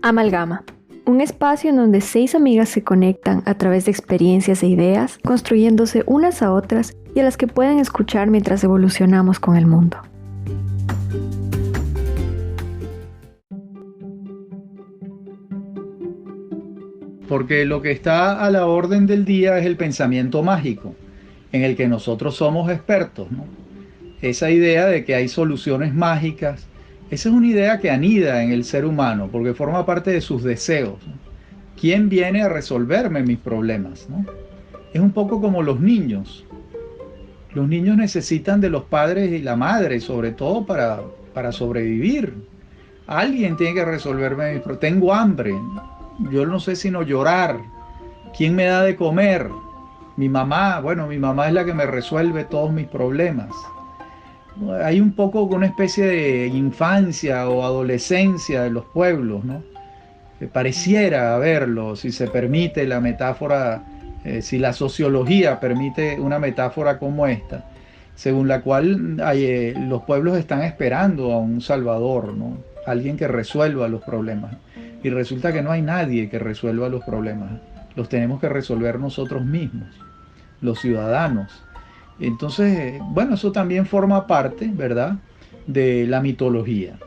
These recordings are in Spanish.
Amalgama, un espacio en donde 6 amigas se conectan a través de experiencias e ideas, construyéndose unas a otras y a las que pueden escuchar mientras evolucionamos con el mundo. Porque lo que está a la orden del día es el pensamiento mágico, en el que nosotros somos expertos, ¿no? Esa idea de que hay soluciones mágicas, esa es una idea que anida en el ser humano, porque forma parte de sus deseos, ¿no? ¿Quién viene a resolverme mis problemas, ¿no? Es un poco como los niños. Los niños necesitan de los padres y la madre, sobre todo para sobrevivir. Alguien tiene que resolverme mis problemas. Tengo hambre, yo no sé sino llorar. ¿Quién me da de comer? Mi mamá. Bueno, mi mamá es la que me resuelve todos mis problemas. Hay un poco una especie de infancia o adolescencia de los pueblos, ¿no? Pareciera haberlo, si se permite la metáfora, si la sociología permite una metáfora como esta, según la cual los pueblos están esperando a un salvador, ¿no? Alguien que resuelva los problemas. Y resulta que no hay nadie que resuelva los problemas. Los tenemos que resolver nosotros mismos, los ciudadanos. Entonces, bueno, eso también forma parte, ¿verdad?, de la mitología.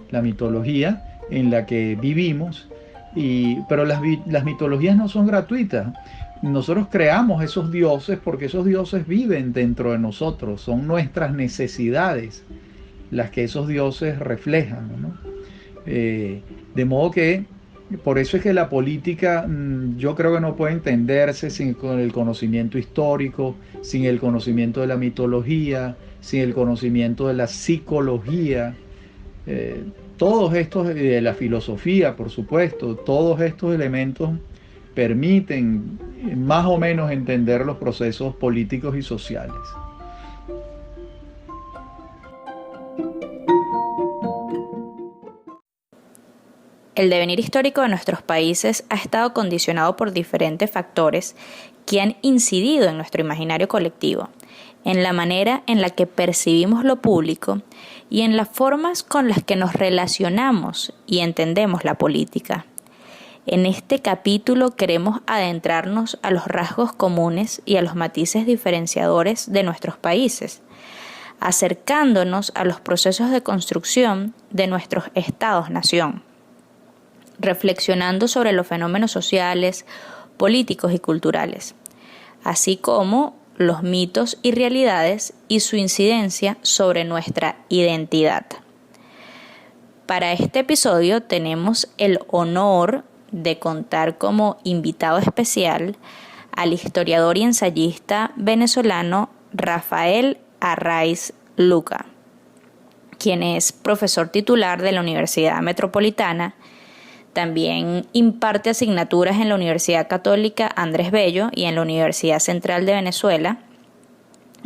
La mitología en la que vivimos, pero las mitologías no son gratuitas. Nosotros creamos esos dioses porque esos dioses viven dentro de nosotros, son nuestras necesidades las que esos dioses reflejan, ¿no? De modo que por eso es que la política yo creo que no puede entenderse sin el conocimiento histórico, sin el conocimiento de la mitología, sin el conocimiento de la psicología, todos estos, de la filosofía, por supuesto, todos estos elementos permiten más o menos entender los procesos políticos y sociales. El devenir histórico de nuestros países ha estado condicionado por diferentes factores que han incidido en nuestro imaginario colectivo, en la manera en la que percibimos lo público y en las formas con las que nos relacionamos y entendemos la política. En este capítulo queremos adentrarnos a los rasgos comunes y a los matices diferenciadores de nuestros países, acercándonos a los procesos de construcción de nuestros estados-nación, reflexionando sobre los fenómenos sociales, políticos y culturales, así como los mitos y realidades y su incidencia sobre nuestra identidad. Para este episodio tenemos el honor de contar como invitado especial al historiador y ensayista venezolano Rafael Arraiz Luca, quien es profesor titular de la Universidad Metropolitana. También imparte asignaturas en la Universidad Católica Andrés Bello y en la Universidad Central de Venezuela.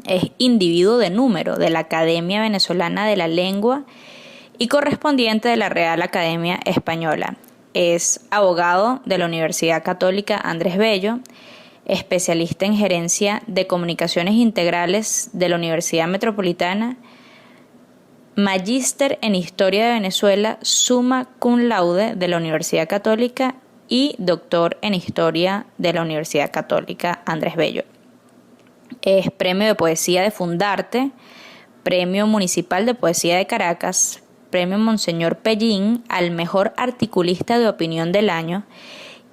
Es individuo de número de la Academia Venezolana de la Lengua y correspondiente de la Real Academia Española. Es abogado de la Universidad Católica Andrés Bello, especialista en gerencia de comunicaciones integrales de la Universidad Metropolitana, magíster en Historia de Venezuela, summa cum laude de la Universidad Católica y doctor en Historia de la Universidad Católica Andrés Bello. Es Premio de Poesía de Fundarte, Premio Municipal de Poesía de Caracas, Premio Monseñor Pellín al Mejor Articulista de Opinión del Año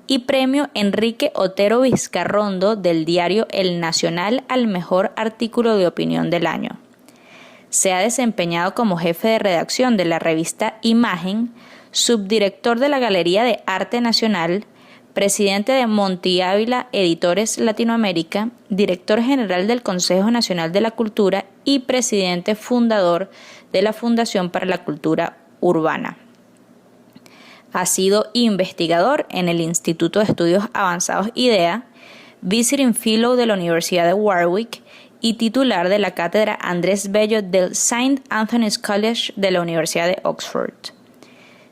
y Premio Enrique Otero Vizcarrondo del diario El Nacional al Mejor Artículo de Opinión del Año. Se ha desempeñado como jefe de redacción de la revista Imagen, subdirector de la Galería de Arte Nacional, presidente de Monti Ávila Editores Latinoamérica, director general del Consejo Nacional de la Cultura y presidente fundador de la Fundación para la Cultura Urbana. Ha sido investigador en el Instituto de Estudios Avanzados IDEA, Visiting Fellow de la Universidad de Warwick y titular de la Cátedra Andrés Bello del St. Anthony's College de la Universidad de Oxford.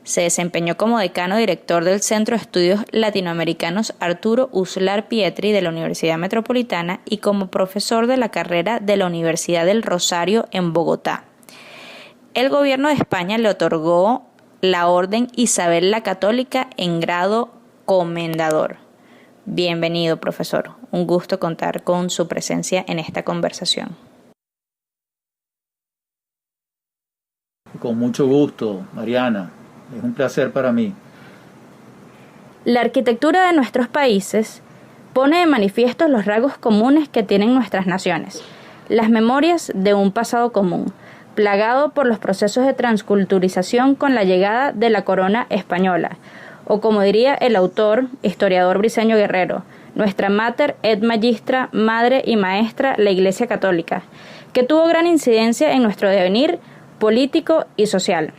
Se desempeñó como decano director del Centro de Estudios Latinoamericanos Arturo Uslar Pietri de la Universidad Metropolitana y como profesor de la carrera de la Universidad del Rosario en Bogotá. El gobierno de España le otorgó la Orden Isabel la Católica en grado comendador. Bienvenido, profesor. Un gusto contar con su presencia en esta conversación. Con mucho gusto, Mariana. Es un placer para mí. La arquitectura de nuestros países pone de manifiesto los rasgos comunes que tienen nuestras naciones, las memorias de un pasado común, plagado por los procesos de transculturización con la llegada de la corona española, o como diría el autor, historiador Briceño Guerrero, nuestra mater et magistra, madre y maestra, la Iglesia Católica, que tuvo gran incidencia en nuestro devenir político y social.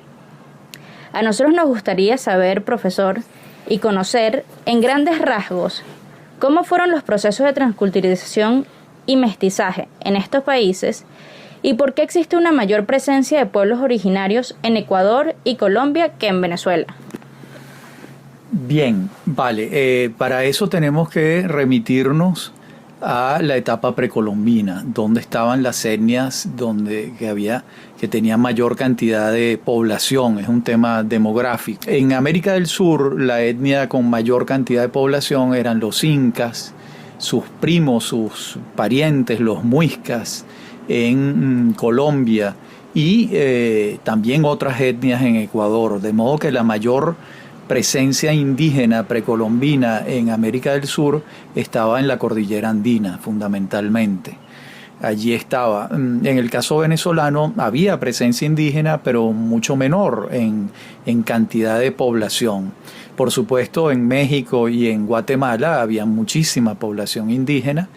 A nosotros nos gustaría saber, profesor, y conocer en grandes rasgos cómo fueron los procesos de transculturización y mestizaje en estos países y por qué existe una mayor presencia de pueblos originarios en Ecuador y Colombia que en Venezuela. Bien, vale. Para eso tenemos que remitirnos a la etapa precolombina, donde estaban las etnias que tenían mayor cantidad de población. Es un tema demográfico. En América del Sur, la etnia con mayor cantidad de población eran los incas, sus primos, sus parientes, los muiscas en Colombia y también otras etnias en Ecuador, de modo que la mayor presencia indígena precolombina en América del Sur estaba en la cordillera andina, fundamentalmente. Allí estaba. En el caso venezolano había presencia indígena, pero mucho menor en cantidad de población. Por supuesto, en México y en Guatemala había muchísima población indígena.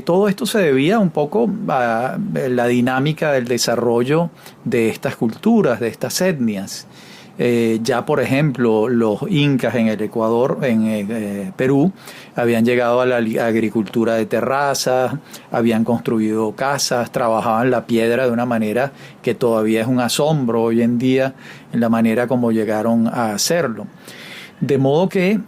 Todo esto se debía un poco a la dinámica del desarrollo de estas culturas, de estas etnias. Ya por ejemplo los incas en el Ecuador, en Perú, habían llegado a la agricultura de terrazas, habían construido casas, trabajaban la piedra de una manera que todavía es un asombro hoy en día en la manera como llegaron a hacerlo. De modo que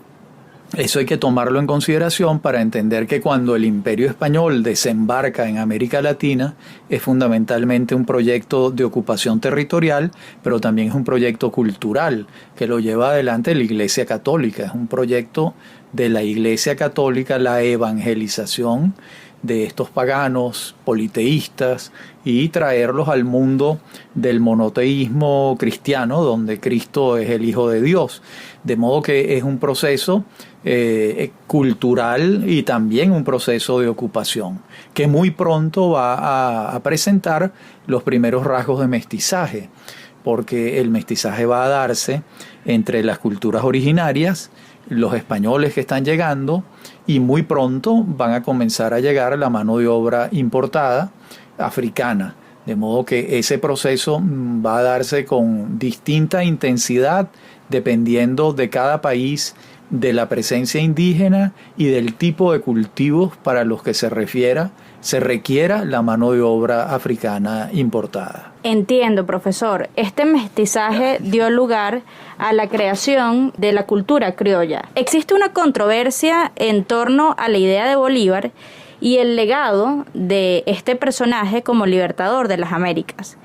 eso hay que tomarlo en consideración para entender que cuando el Imperio Español desembarca en América Latina es fundamentalmente un proyecto de ocupación territorial, pero también es un proyecto cultural que lo lleva adelante la Iglesia Católica. Es un proyecto de la Iglesia Católica, la evangelización de estos paganos politeístas y traerlos al mundo del monoteísmo cristiano, donde Cristo es el Hijo de Dios. De modo que es un proceso cultural y también un proceso de ocupación que muy pronto va a presentar los primeros rasgos de mestizaje, porque el mestizaje va a darse entre las culturas originarias, los españoles que están llegando, y muy pronto van a comenzar a llegar la mano de obra importada africana. De modo que ese proceso va a darse con distinta intensidad dependiendo de cada país, de la presencia indígena y del tipo de cultivos para los que se requiera la mano de obra africana importada. Entiendo, profesor. Este mestizaje dio lugar a la creación de la cultura criolla. Existe una controversia en torno a la idea de Bolívar y el legado de este personaje como libertador de las Américas.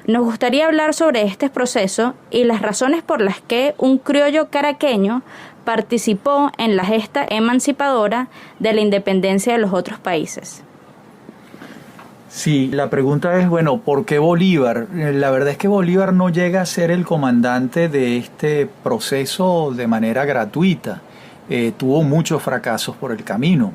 Nos gustaría hablar sobre este proceso y las razones por las que un criollo caraqueño participó en la gesta emancipadora de la independencia de los otros países. Sí, la pregunta es, bueno, ¿por qué Bolívar? La verdad es que Bolívar no llega a ser el comandante de este proceso de manera gratuita. Tuvo muchos fracasos por el camino.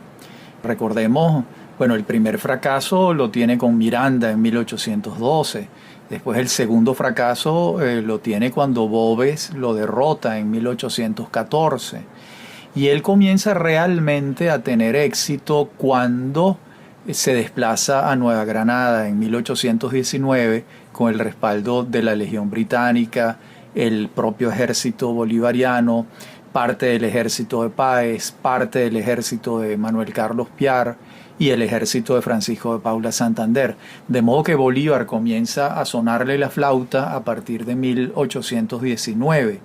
Recordemos, bueno, el primer fracaso lo tiene con Miranda en 1812. Después el segundo fracaso lo tiene cuando Boves lo derrota en 1814. Y él comienza realmente a tener éxito cuando se desplaza a Nueva Granada en 1819 con el respaldo de la Legión Británica, el propio ejército bolivariano, parte del ejército de Páez, parte del ejército de Manuel Carlos Piar y el ejército de Francisco de Paula Santander. De modo que Bolívar comienza a sonarle la flauta a partir de 1819.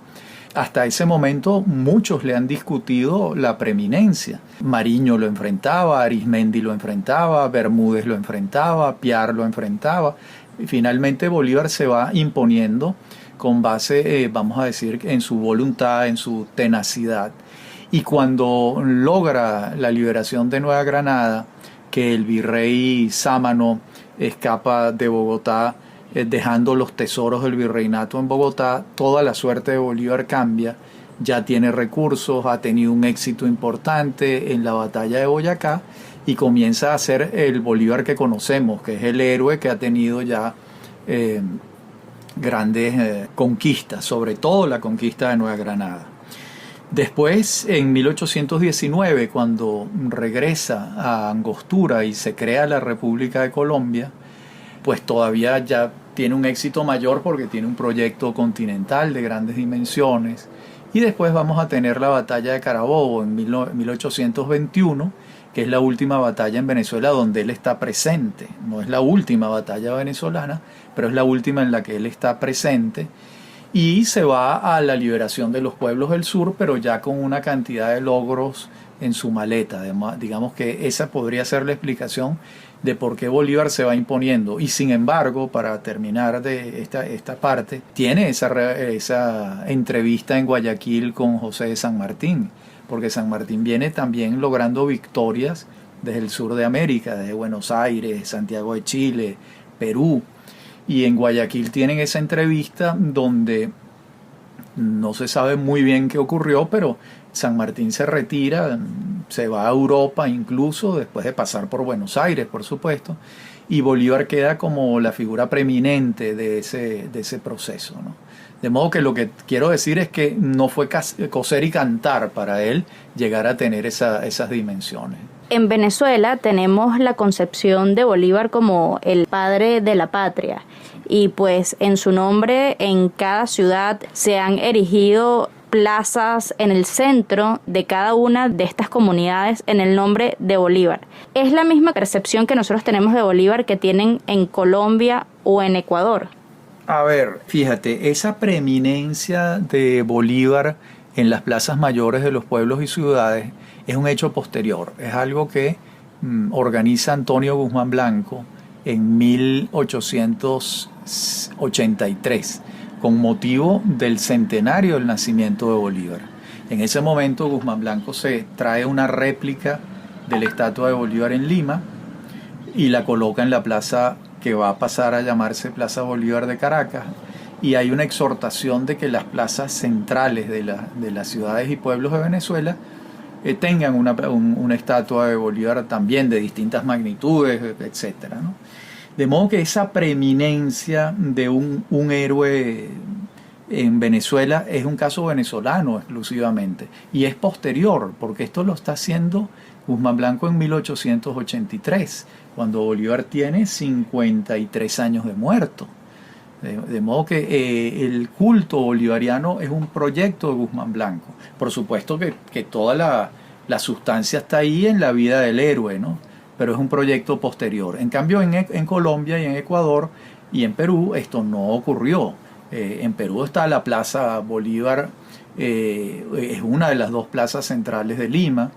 Hasta ese momento muchos le han discutido la preeminencia. Mariño lo enfrentaba, Arismendi lo enfrentaba, Bermúdez lo enfrentaba, Piar lo enfrentaba. Y finalmente Bolívar se va imponiendo con base, vamos a decir, en su voluntad, en su tenacidad. Y cuando logra la liberación de Nueva Granada, que el virrey Sámano escapa de Bogotá, dejando los tesoros del virreinato en Bogotá, toda la suerte de Bolívar cambia. Ya tiene recursos, ha tenido un éxito importante en la batalla de Boyacá y comienza a ser el Bolívar que conocemos, que es el héroe que ha tenido ya grandes conquistas, sobre todo la conquista de Nueva Granada. Después, en 1819, cuando regresa a Angostura y se crea la República de Colombia, pues todavía ya tiene un éxito mayor porque tiene un proyecto continental de grandes dimensiones. Y después vamos a tener la batalla de Carabobo en 1821, que es la última batalla en Venezuela donde él está presente. No es la última batalla venezolana, pero es la última en la que él está presente. Y se va a la liberación de los pueblos del sur, pero ya con una cantidad de logros en su maleta. Digamos que esa podría ser la explicación de por qué Bolívar se va imponiendo. Y sin embargo, para terminar de esta parte, tiene esa entrevista en Guayaquil con José de San Martín, porque San Martín viene también logrando victorias desde el sur de América, desde Buenos Aires, Santiago de Chile, Perú. Y en Guayaquil tienen esa entrevista donde no se sabe muy bien qué ocurrió, pero San Martín se retira, se va a Europa incluso, después de pasar por Buenos Aires, por supuesto, y Bolívar queda como la figura preeminente de ese proceso, ¿no? De modo que lo que quiero decir es que no fue coser y cantar para él llegar a tener esas dimensiones. En Venezuela tenemos la concepción de Bolívar como el padre de la patria y pues en su nombre en cada ciudad se han erigido plazas en el centro de cada una de estas comunidades en el nombre de Bolívar. ¿Es la misma percepción que nosotros tenemos de Bolívar que tienen en Colombia o en Ecuador? A ver, fíjate, esa preeminencia de Bolívar en las plazas mayores de los pueblos y ciudades es un hecho posterior, es algo que organiza Antonio Guzmán Blanco en 1883 con motivo del centenario del nacimiento de Bolívar. En ese momento Guzmán Blanco se trae una réplica de la estatua de Bolívar en Lima y la coloca en la plaza que va a pasar a llamarse Plaza Bolívar de Caracas, y hay una exhortación de que las plazas centrales de las ciudades y pueblos de Venezuela tengan una estatua de Bolívar también de distintas magnitudes, etc., ¿no? De modo que esa preeminencia de un héroe en Venezuela es un caso venezolano exclusivamente, y es posterior, porque esto lo está haciendo Guzmán Blanco en 1883, cuando Bolívar tiene 53 años de muerto. De modo que el culto bolivariano es un proyecto de Guzmán Blanco. Por supuesto que toda la sustancia está ahí en la vida del héroe, ¿no? Pero es un proyecto posterior. En cambio, en Colombia y en Ecuador y en Perú esto no ocurrió. En Perú está la Plaza Bolívar, es una de las dos plazas centrales de Lima.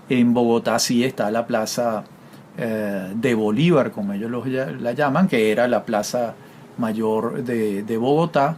En Bogotá sí está la Plaza de Bolívar, como ellos la llaman, que era la plaza mayor de Bogotá.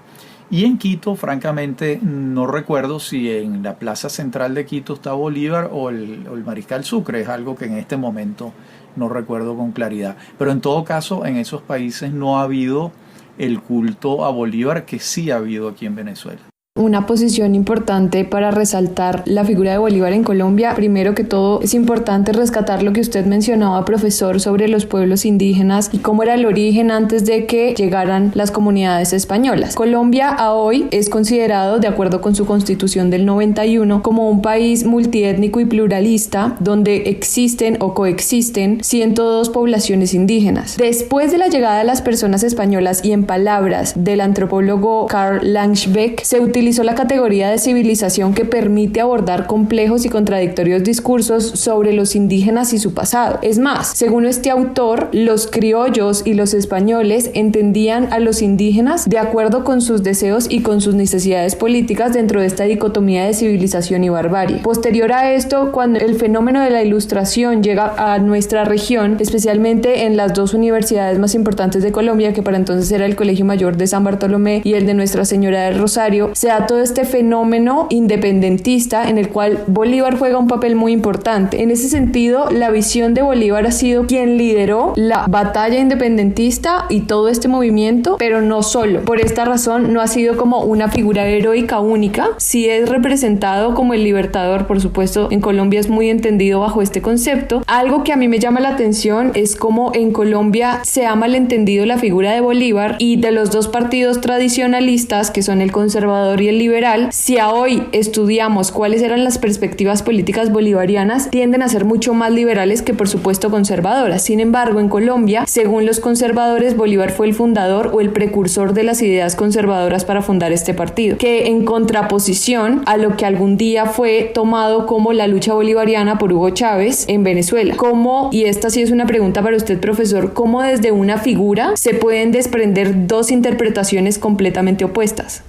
Y en Quito, francamente, no recuerdo si en la plaza central de Quito está Bolívar o el Mariscal Sucre. Es algo que en este momento no recuerdo con claridad. Pero en todo caso, en esos países no ha habido el culto a Bolívar que sí ha habido aquí en Venezuela. Una posición importante para resaltar la figura de Bolívar en Colombia. Primero que todo, es importante rescatar lo que usted mencionaba, profesor, sobre los pueblos indígenas y cómo era el origen antes de que llegaran las comunidades españolas. Colombia a hoy es considerado, de acuerdo con su constitución del 91, como un país multiétnico y pluralista donde existen o coexisten 102 poblaciones indígenas. Después de la llegada de las personas españolas y en palabras del antropólogo Karl Langebeck, se utilizó utilizó la categoría de civilización que permite abordar complejos y contradictorios discursos sobre los indígenas y su pasado. Es más, según este autor, los criollos y los españoles entendían a los indígenas de acuerdo con sus deseos y con sus necesidades políticas dentro de esta dicotomía de civilización y barbarie. Posterior a esto, cuando el fenómeno de la Ilustración llega a nuestra región, especialmente en las dos universidades más importantes de Colombia, que para entonces era el Colegio Mayor de San Bartolomé y el de Nuestra Señora del Rosario, se da todo este fenómeno independentista en el cual Bolívar juega un papel muy importante. En ese sentido, la visión de Bolívar ha sido quien lideró la batalla independentista y todo este movimiento, pero no solo. Por esta razón, no ha sido como una figura heroica única, sí es representado como el libertador, por supuesto, en Colombia es muy entendido bajo este concepto. Algo que a mí me llama la atención es cómo en Colombia se ha malentendido la figura de Bolívar y de los dos partidos tradicionalistas, que son el conservador y el liberal. Si a hoy estudiamos cuáles eran las perspectivas políticas bolivarianas, tienden a ser mucho más liberales que, por supuesto, conservadoras. Sin embargo, en Colombia, según los conservadores, Bolívar fue el fundador o el precursor de las ideas conservadoras para fundar este partido, que en contraposición a lo que algún día fue tomado como la lucha bolivariana por Hugo Chávez en Venezuela. ¿Cómo, y esta sí es una pregunta para usted, profesor, cómo desde una figura se pueden desprender dos interpretaciones completamente opuestas?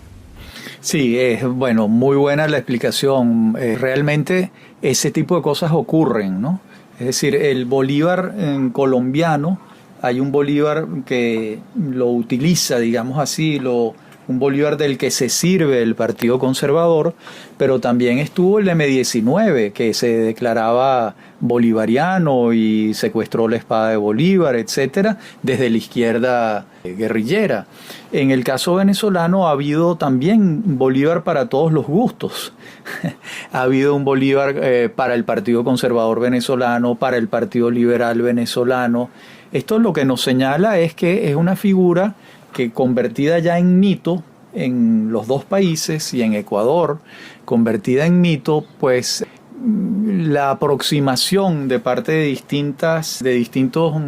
Sí, bueno, muy buena la explicación. Realmente ese tipo de cosas ocurren, ¿no? Es decir, el Bolívar colombiano, hay un Bolívar que lo utiliza, digamos así, un Bolívar del que se sirve el Partido Conservador, pero también estuvo el M-19, que se declaraba bolivariano y secuestró la espada de Bolívar, etcétera, desde la izquierda guerrillera. En el caso venezolano ha habido también Bolívar para todos los gustos. Ha habido un Bolívar para el Partido Conservador venezolano, para el Partido Liberal venezolano. Esto lo que nos señala es que es una figura que, convertida ya en mito en los dos países y en Ecuador, convertida en mito, pues la aproximación de parte de distintas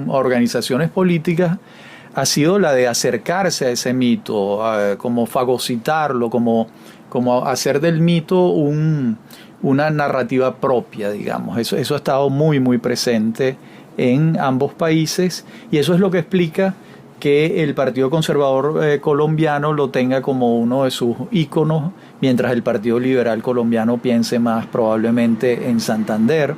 organizaciones políticas ha sido la de acercarse a ese mito, como fagocitarlo, como hacer del mito una narrativa propia, digamos. Eso ha estado muy, muy presente en ambos países, y eso es lo que explica que el Partido Conservador colombiano lo tenga como uno de sus íconos, mientras el Partido Liberal colombiano piense más probablemente en Santander.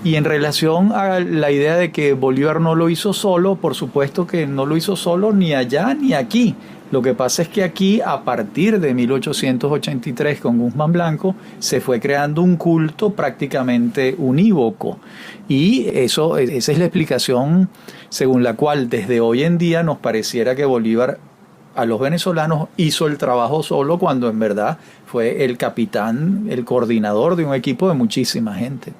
Y en relación a la idea de que Bolívar no lo hizo solo, por supuesto que no lo hizo solo ni allá ni aquí. Lo que pasa es que aquí, a partir de 1883 con Guzmán Blanco, se fue creando un culto prácticamente unívoco. Y esa es la explicación según la cual desde hoy en día nos pareciera que Bolívar a los venezolanos hizo el trabajo solo, cuando en verdad fue el capitán, el coordinador de un equipo de muchísima gente.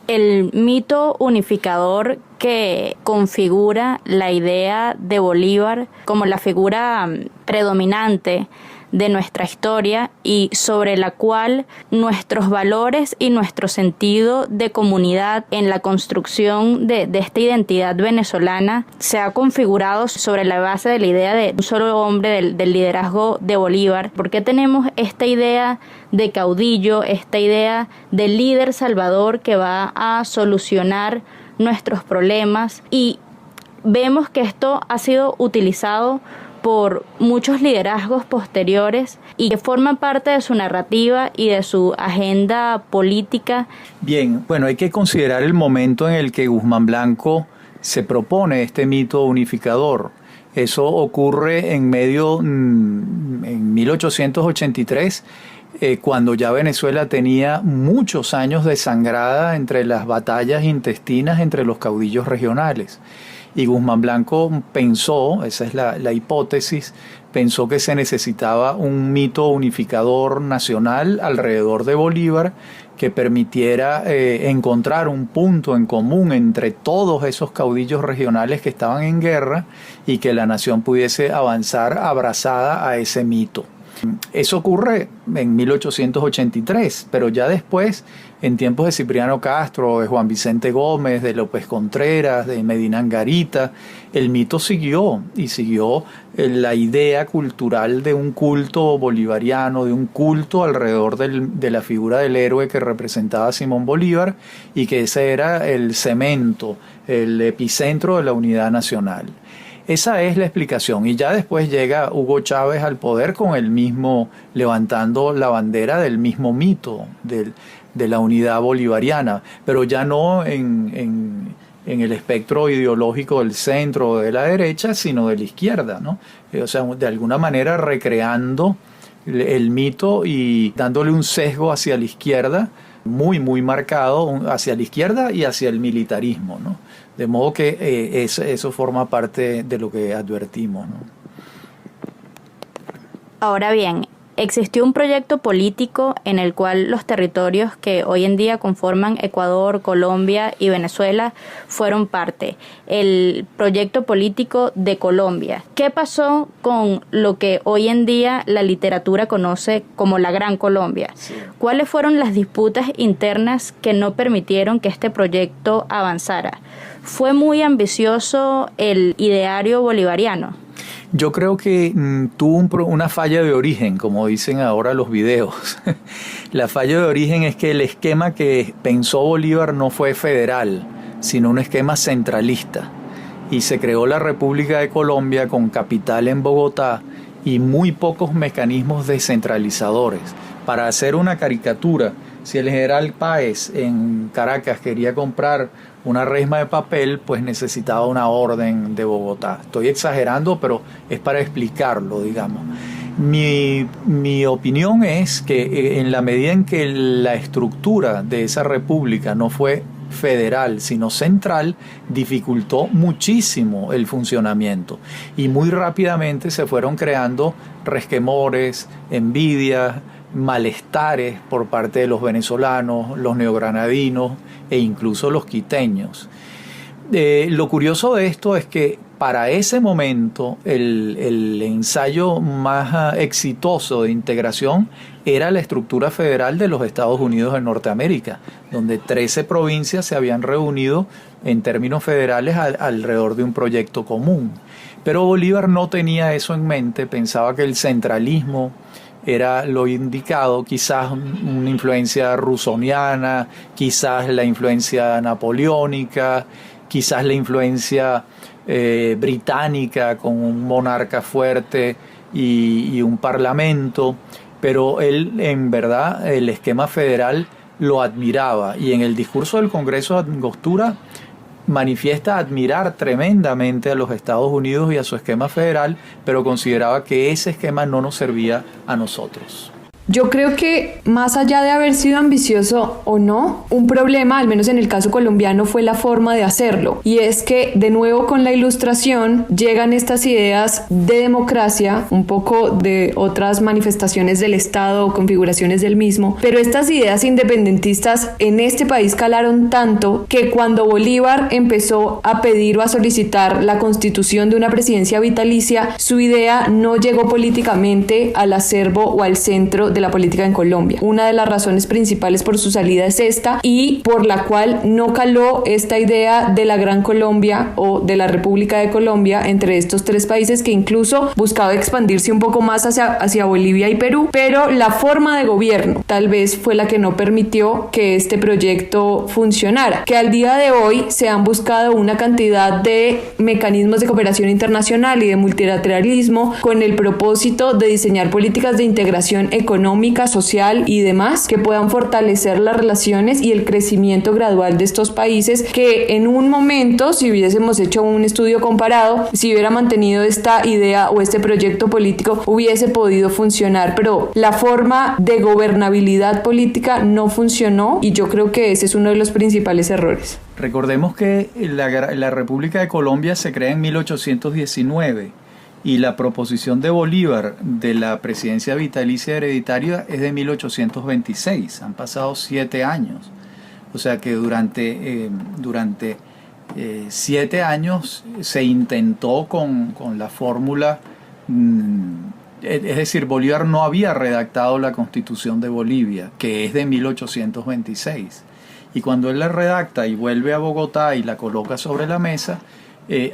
El mito unificador que configura la idea de Bolívar como la figura predominante de nuestra historia y sobre la cual nuestros valores y nuestro sentido de comunidad en la construcción de esta identidad venezolana se ha configurado sobre la base de la idea de un solo hombre, del liderazgo de Bolívar. ¿Por qué tenemos esta idea de caudillo, esta idea de líder salvador que va a solucionar nuestros problemas? Y vemos que esto ha sido utilizado por muchos liderazgos posteriores y que forman parte de su narrativa y de su agenda política. Bien, bueno, hay que considerar el momento en el que Guzmán Blanco se propone este mito unificador. Eso ocurre en 1883, cuando ya Venezuela tenía muchos años desangrada entre las batallas intestinas entre los caudillos regionales. Y Guzmán Blanco pensó, esa es la hipótesis, pensó que se necesitaba un mito unificador nacional alrededor de Bolívar que permitiera encontrar un punto en común entre todos esos caudillos regionales que estaban en guerra y que la nación pudiese avanzar abrazada a ese mito. Eso ocurre en 1883, pero ya después, en tiempos de Cipriano Castro, de Juan Vicente Gómez, de López Contreras, de Medina Angarita, el mito siguió y siguió la idea cultural de un culto bolivariano, de un culto alrededor de la figura del héroe que representaba a Simón Bolívar y que ese era el cemento, el epicentro de la unidad nacional. Esa es la explicación, y ya después llega Hugo Chávez al poder con el mismo, levantando la bandera del mismo mito de la unidad bolivariana, pero ya no en el espectro ideológico del centro o de la derecha, sino de la izquierda, ¿no? O sea, de alguna manera recreando el mito y dándole un sesgo hacia la izquierda, muy, muy marcado hacia la izquierda y hacia el militarismo, ¿no? De modo que eso forma parte de lo que advertimos, ¿no? Ahora bien, existió un proyecto político en el cual los territorios que hoy en día conforman Ecuador, Colombia y Venezuela fueron parte. El proyecto político de Colombia. ¿Qué pasó con lo que hoy en día la literatura conoce como la Gran Colombia? Sí. ¿Cuáles fueron las disputas internas que no permitieron que este proyecto avanzara? ¿Fue muy ambicioso el ideario bolivariano? Yo creo que tuvo una falla de origen, como dicen ahora los videos. La falla de origen es que el esquema que pensó Bolívar no fue federal, sino un esquema centralista. Y se creó la República de Colombia con capital en Bogotá y muy pocos mecanismos descentralizadores. Para hacer una caricatura, si el general Páez en Caracas quería comprar una resma de papel, pues necesitaba una orden de Bogotá. Estoy exagerando, pero es para explicarlo, digamos. Mi opinión es que en la medida en que la estructura de esa república no fue federal, sino central, dificultó muchísimo el funcionamiento. Y muy rápidamente se fueron creando resquemores, envidias, malestares por parte de los venezolanos, los neogranadinos e incluso los quiteños. Lo curioso de esto es que para ese momento el ensayo más exitoso de integración era la estructura federal de los Estados Unidos de Norteamérica, donde 13 provincias se habían reunido en términos federales alrededor de un proyecto común. Pero Bolívar no tenía eso en mente, pensaba que el centralismo era lo indicado, quizás una influencia rusoniana, quizás la influencia napoleónica, quizás la influencia británica con un monarca fuerte y un parlamento, pero él en verdad el esquema federal lo admiraba, y en el discurso del Congreso de Angostura manifiesta admirar tremendamente a los Estados Unidos y a su esquema federal, pero consideraba que ese esquema no nos servía a nosotros. Yo creo que más allá de haber sido ambicioso o no, un problema, al menos en el caso colombiano, fue la forma de hacerlo. Y es que, de nuevo con la Ilustración, llegan estas ideas de democracia, un poco de otras manifestaciones del Estado o configuraciones del mismo, pero estas ideas independentistas en este país calaron tanto que cuando Bolívar empezó a pedir o a solicitar la constitución de una presidencia vitalicia, su idea no llegó políticamente al acervo o al centro de la política en Colombia. Una de las razones principales por su salida es esta, y por la cual no caló esta idea de la Gran Colombia o de la República de Colombia entre estos tres países, que incluso buscaba expandirse un poco más hacia Bolivia y Perú, pero la forma de gobierno tal vez fue la que no permitió que este proyecto funcionara, que al día de hoy se han buscado una cantidad de mecanismos de cooperación internacional y de multilateralismo con el propósito de diseñar políticas de integración económica, social y demás que puedan fortalecer las relaciones y el crecimiento gradual de estos países, que en un momento, si hubiésemos hecho un estudio comparado, si hubiera mantenido esta idea o este proyecto político, hubiese podido funcionar, pero la forma de gobernabilidad política no funcionó, y yo creo que ese es uno de los principales errores. Recordemos que la República de Colombia se crea en 1819 y la proposición de Bolívar de la presidencia vitalicia hereditaria es de 1826. Han pasado 7 años. O sea que durante 7 años se intentó con la fórmula Es decir, Bolívar no había redactado la Constitución de Bolivia, que es de 1826. Y cuando él la redacta y vuelve a Bogotá y la coloca sobre la mesa,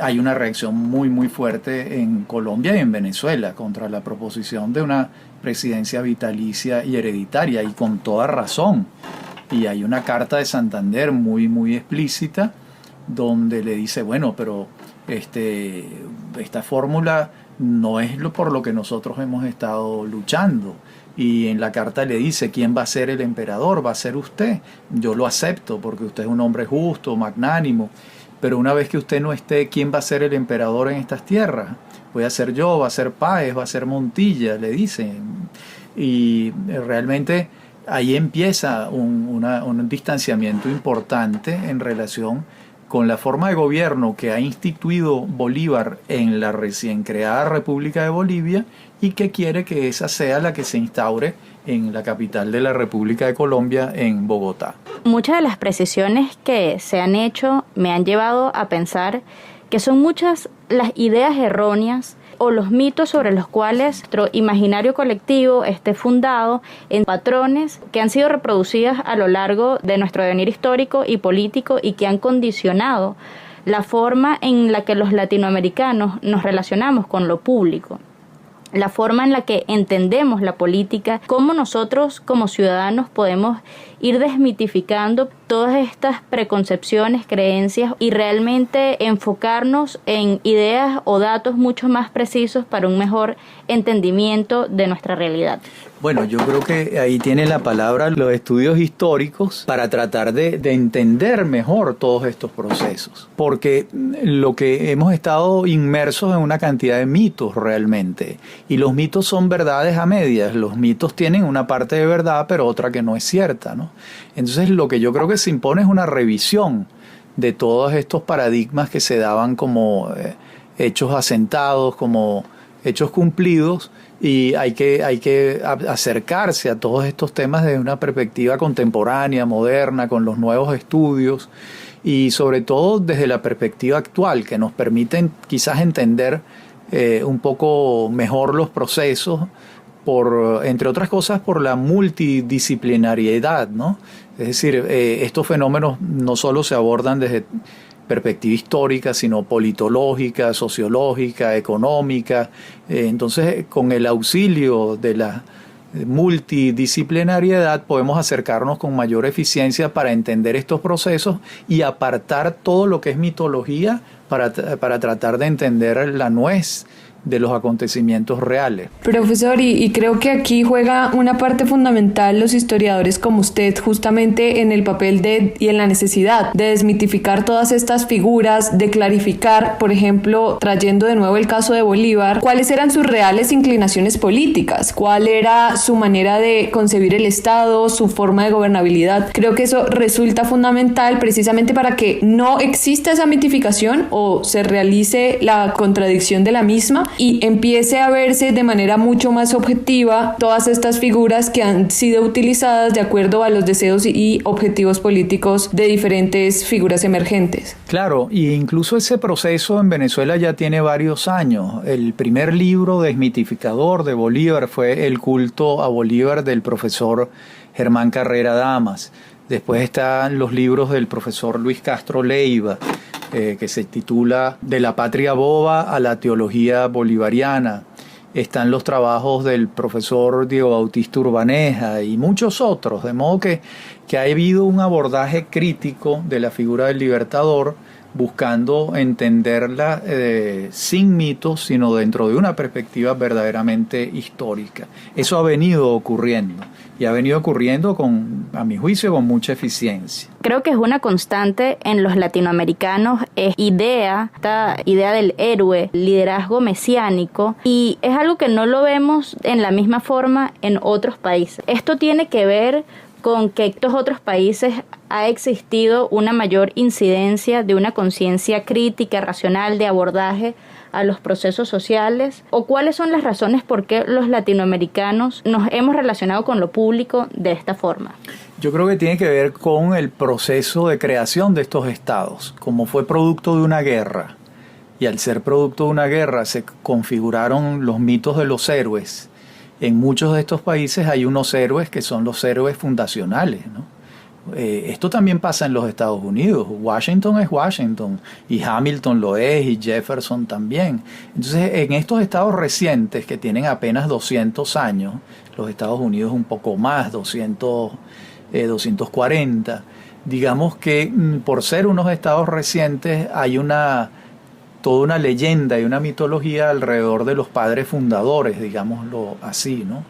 hay una reacción muy muy fuerte en Colombia y en Venezuela contra la proposición de una presidencia vitalicia y hereditaria, y con toda razón. Y hay una carta de Santander muy muy explícita donde le dice, bueno, pero esta fórmula no es por lo que nosotros hemos estado luchando. Y en la carta le dice, ¿quién va a ser el emperador? Va a ser usted. Yo lo acepto porque usted es un hombre justo, magnánimo. Pero una vez que usted no esté, ¿quién va a ser el emperador en estas tierras? Voy a ser yo, va a ser Páez, va a ser Montilla, le dice. Y realmente ahí empieza un distanciamiento importante en relación con la forma de gobierno que ha instituido Bolívar en la recién creada República de Bolivia y que quiere que esa sea la que se instaure en la capital de la República de Colombia, en Bogotá. Muchas de las precisiones que se han hecho me han llevado a pensar que son muchas las ideas erróneas o los mitos sobre los cuales nuestro imaginario colectivo esté fundado en patrones que han sido reproducidas a lo largo de nuestro devenir histórico y político y que han condicionado la forma en la que los latinoamericanos nos relacionamos con lo público, la forma en la que entendemos la política, cómo nosotros como ciudadanos podemos ir desmitificando todas estas preconcepciones, creencias y realmente enfocarnos en ideas o datos mucho más precisos para un mejor entendimiento de nuestra realidad. Bueno, yo creo que ahí tiene la palabra los estudios históricos para tratar de entender mejor todos estos procesos, porque lo que hemos estado inmersos en una cantidad de mitos realmente, y los mitos son verdades a medias. Los mitos tienen una parte de verdad pero otra que no es cierta, ¿no? Entonces lo que yo creo que se impone es una revisión de todos estos paradigmas que se daban como hechos asentados, como hechos cumplidos, y hay que acercarse a todos estos temas desde una perspectiva contemporánea, moderna, con los nuevos estudios y sobre todo desde la perspectiva actual, que nos permiten quizás entender un poco mejor los procesos, entre otras cosas por la multidisciplinariedad, ¿no? Es decir, estos fenómenos no solo se abordan desde perspectiva histórica, sino politológica, sociológica, económica. Entonces, con el auxilio de la multidisciplinariedad podemos acercarnos con mayor eficiencia para entender estos procesos y apartar todo lo que es mitología para tratar de entender la nuez de los acontecimientos reales. Profesor, y creo que aquí juega una parte fundamental los historiadores como usted, justamente en el papel y en la necesidad de desmitificar todas estas figuras, de clarificar, por ejemplo, trayendo de nuevo el caso de Bolívar, cuáles eran sus reales inclinaciones políticas, cuál era su manera de concebir el Estado, su forma de gobernabilidad. Creo que eso resulta fundamental precisamente para que no exista esa mitificación o se realice la contradicción de la misma y empiece a verse de manera mucho más objetiva todas estas figuras que han sido utilizadas de acuerdo a los deseos y objetivos políticos de diferentes figuras emergentes. Claro, y incluso ese proceso en Venezuela ya tiene varios años. El primer libro desmitificador de Bolívar fue El culto a Bolívar del profesor Germán Carrera Damas. Después están los libros del profesor Luis Castro Leiva, que se titula De la patria boba a la teología bolivariana. Están los trabajos del profesor Diego Bautista Urbaneja y muchos otros, de modo que ha habido un abordaje crítico de la figura del libertador, buscando entenderla sin mitos, sino dentro de una perspectiva verdaderamente histórica. Eso ha venido ocurriendo, y ha venido ocurriendo a mi juicio, con mucha eficiencia. Creo que es una constante en los latinoamericanos, esta idea del héroe, liderazgo mesiánico, y es algo que no lo vemos en la misma forma en otros países. Esto tiene que ver con que en estos otros países ha existido una mayor incidencia de una conciencia crítica, racional, de abordaje a los procesos sociales, o cuáles son las razones por qué los latinoamericanos nos hemos relacionado con lo público de esta forma. Yo creo que tiene que ver con el proceso de creación de estos estados, como fue producto de una guerra. y al ser producto de una guerra se configuraron los mitos de los héroes. En muchos de estos países hay unos héroes que son los héroes fundacionales, ¿no? Esto también pasa en los Estados Unidos. Washington es Washington y Hamilton lo es y Jefferson también. Entonces, en estos estados recientes que tienen apenas 200 años, los Estados Unidos un poco más, 240, digamos que por ser unos estados recientes hay toda una leyenda y una mitología alrededor de los padres fundadores, digámoslo así, ¿no?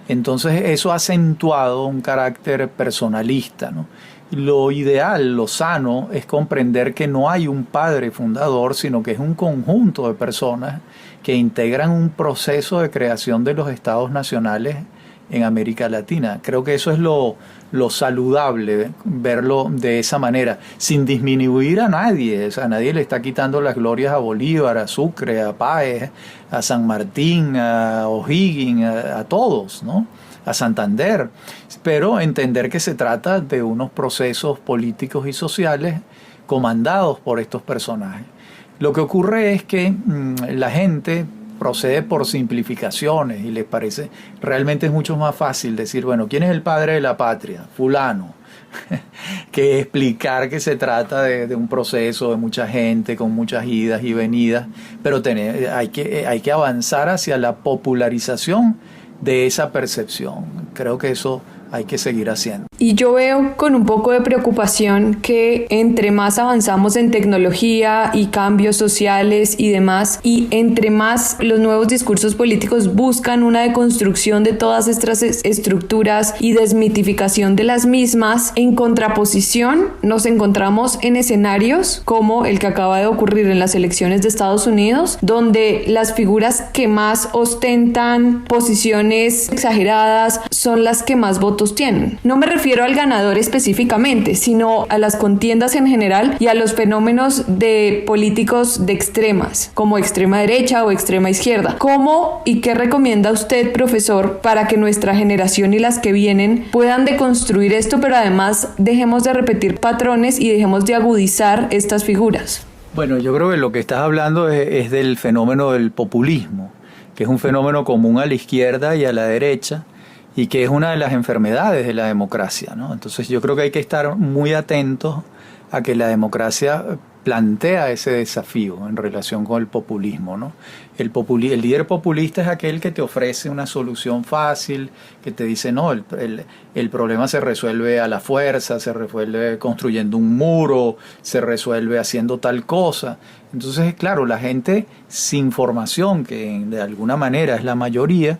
Entonces eso ha acentuado un carácter personalista, ¿no? Lo ideal, lo sano, es comprender que no hay un padre fundador, sino que es un conjunto de personas que integran un proceso de creación de los estados nacionales en América Latina. Creo que eso es lo saludable, verlo de esa manera, sin disminuir a nadie. O sea, nadie le está quitando las glorias a Bolívar, a Sucre, a Páez, a San Martín, a O'Higgins, a todos, ¿no? A Santander, pero entender que se trata de unos procesos políticos y sociales comandados por estos personajes. Lo que ocurre es que la gente procede por simplificaciones y les parece, realmente es mucho más fácil decir, bueno, ¿quién es el padre de la patria? Fulano, que explicar que se trata de un proceso de mucha gente con muchas idas y venidas, pero hay que avanzar hacia la popularización de esa percepción. Creo que eso hay que seguir haciendo. Y yo veo con un poco de preocupación que entre más avanzamos en tecnología y cambios sociales y demás, y entre más los nuevos discursos políticos buscan una deconstrucción de todas estas estructuras y desmitificación de las mismas, en contraposición nos encontramos en escenarios como el que acaba de ocurrir en las elecciones de Estados Unidos, donde las figuras que más ostentan posiciones exageradas son las que más votos tienen. No me refiero al ganador específicamente, sino a las contiendas en general y a los fenómenos de políticos de extremas, como extrema derecha o extrema izquierda. ¿Cómo y qué recomienda usted, profesor, para que nuestra generación y las que vienen puedan deconstruir esto, pero además dejemos de repetir patrones y dejemos de agudizar estas figuras? Bueno, yo creo que lo que estás hablando es del fenómeno del populismo, que es un fenómeno común a la izquierda y a la derecha, y que es una de las enfermedades de la democracia, ¿no? Entonces yo creo que hay que estar muy atentos a que la democracia plantea ese desafío en relación con el populismo, ¿no? El líder populista es aquel que te ofrece una solución fácil, que te dice, no, el problema se resuelve a la fuerza, se resuelve construyendo un muro, se resuelve haciendo tal cosa. Entonces, claro, la gente sin formación, que de alguna manera es la mayoría,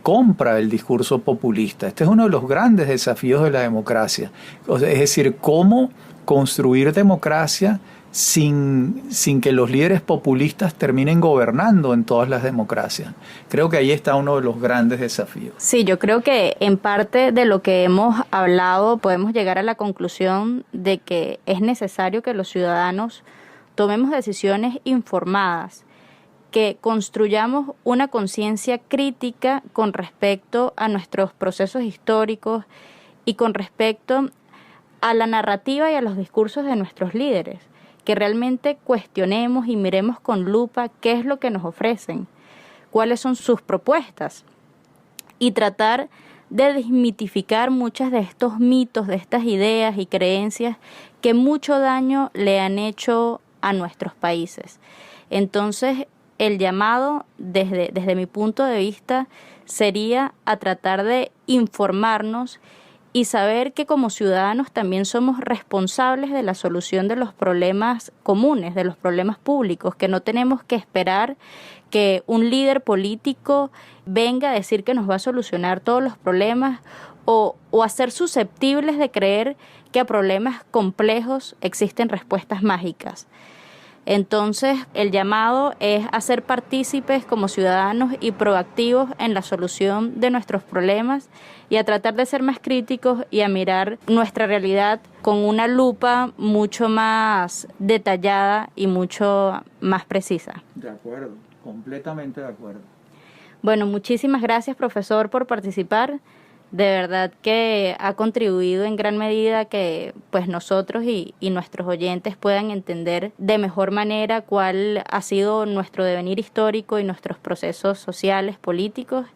compra el discurso populista. Este es uno de los grandes desafíos de la democracia. O sea, es decir, cómo construir democracia sin que los líderes populistas terminen gobernando en todas las democracias. Creo que ahí está uno de los grandes desafíos. Sí, yo creo que en parte de lo que hemos hablado podemos llegar a la conclusión de que es necesario que los ciudadanos tomemos decisiones informadas, que construyamos una conciencia crítica con respecto a nuestros procesos históricos y con respecto a la narrativa y a los discursos de nuestros líderes, que realmente cuestionemos y miremos con lupa qué es lo que nos ofrecen, cuáles son sus propuestas, y tratar de desmitificar muchas de estos mitos, de estas ideas y creencias que mucho daño le han hecho a nuestros países. Entonces, el llamado, desde mi punto de vista, sería a tratar de informarnos y saber que como ciudadanos también somos responsables de la solución de los problemas comunes, de los problemas públicos, que no tenemos que esperar que un líder político venga a decir que nos va a solucionar todos los problemas o a ser susceptibles de creer que a problemas complejos existen respuestas mágicas. Entonces, el llamado es a ser partícipes como ciudadanos y proactivos en la solución de nuestros problemas y a tratar de ser más críticos y a mirar nuestra realidad con una lupa mucho más detallada y mucho más precisa. De acuerdo, completamente de acuerdo. Bueno, muchísimas gracias, profesor, por participar. De verdad que ha contribuido en gran medida a que pues nosotros y nuestros oyentes puedan entender de mejor manera cuál ha sido nuestro devenir histórico y nuestros procesos sociales, políticos.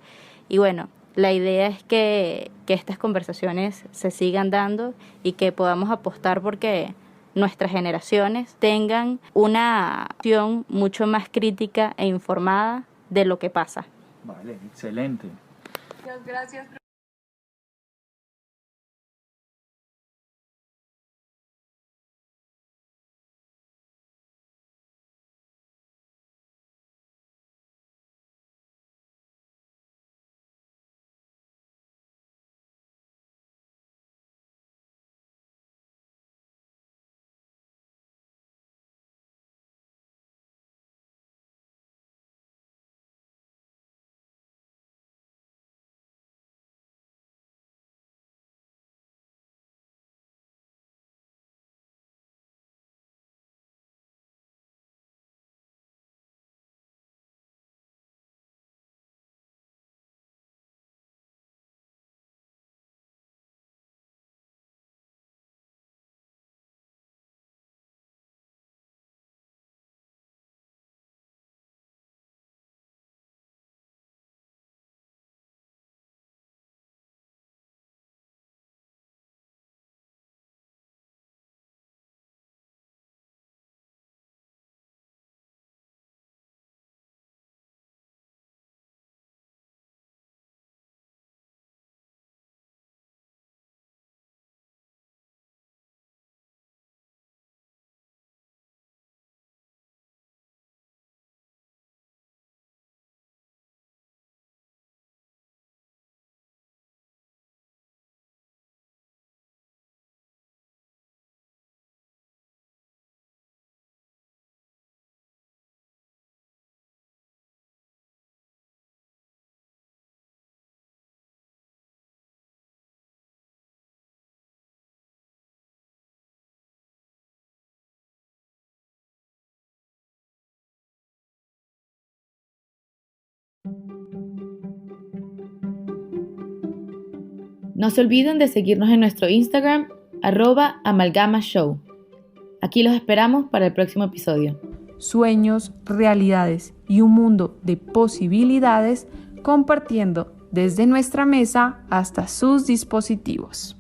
Y bueno, la idea es que estas conversaciones se sigan dando y que podamos apostar porque nuestras generaciones tengan una acción mucho más crítica e informada de lo que pasa. Vale, excelente. Muchas gracias. No se olviden de seguirnos en nuestro Instagram, @amalgamashow. Aquí los esperamos para el próximo episodio. Sueños, realidades y un mundo de posibilidades compartiendo desde nuestra mesa hasta sus dispositivos.